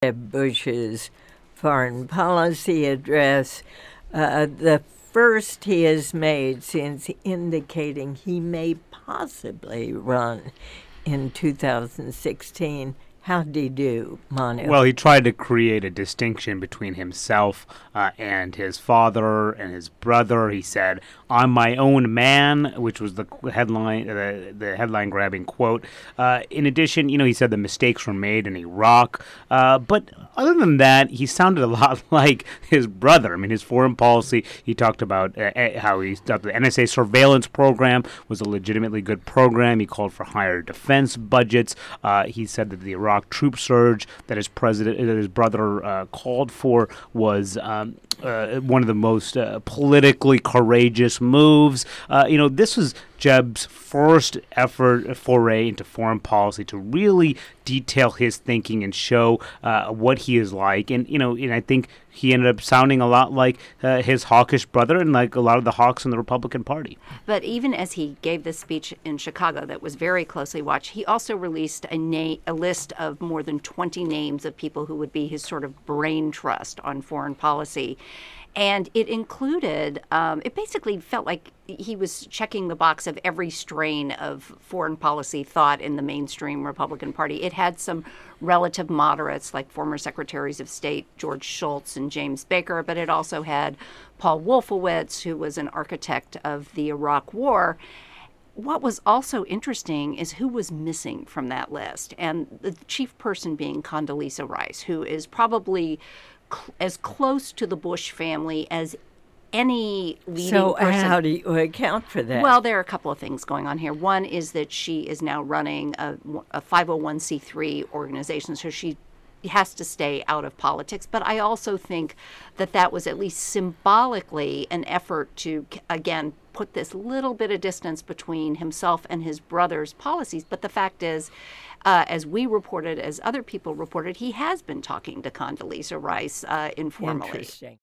Jeb Bush's foreign policy address, the first he has made since indicating he may possibly run in 2016. How'd he do, Manu? Well, he tried to create a distinction between himself and his father and his brother. He said, "I'm my own man," which was the headline grabbing quote. In addition, he said the mistakes were made in Iraq. But other than that, he sounded a lot like his brother. I mean, his foreign policy, he talked about how he thought the NSA surveillance program was a legitimately good program. He called for higher defense budgets. He said that the Iraq troop surge that his brother called for was one of the most politically courageous moves. This was Jeb's first foray into foreign policy to really detail his thinking and show what he is like. And I think he ended up sounding a lot like his hawkish brother and like a lot of the hawks in the Republican Party. But even as he gave this speech in Chicago that was very closely watched, he also released a list of more than 20 names of people who would be his sort of brain trust on foreign policy. And it included, it basically felt like he was checking the box of every strain of foreign policy thought in the mainstream Republican Party. It had some relative moderates like former Secretaries of State George Shultz and James Baker, but it also had Paul Wolfowitz, who was an architect of the Iraq War. What was also interesting is who was missing from that list, and the chief person being Condoleezza Rice, who is probably as close to the Bush family as any leading person. So how do you account for that? Well, there are a couple of things going on here. One is that she is now running a 501c3 organization, so she has to stay out of politics. But I also think that was at least symbolically an effort to, again, put this little bit of distance between himself and his brother's policies. But the fact is, as we reported, as other people reported, he has been talking to Condoleezza Rice informally. Interesting.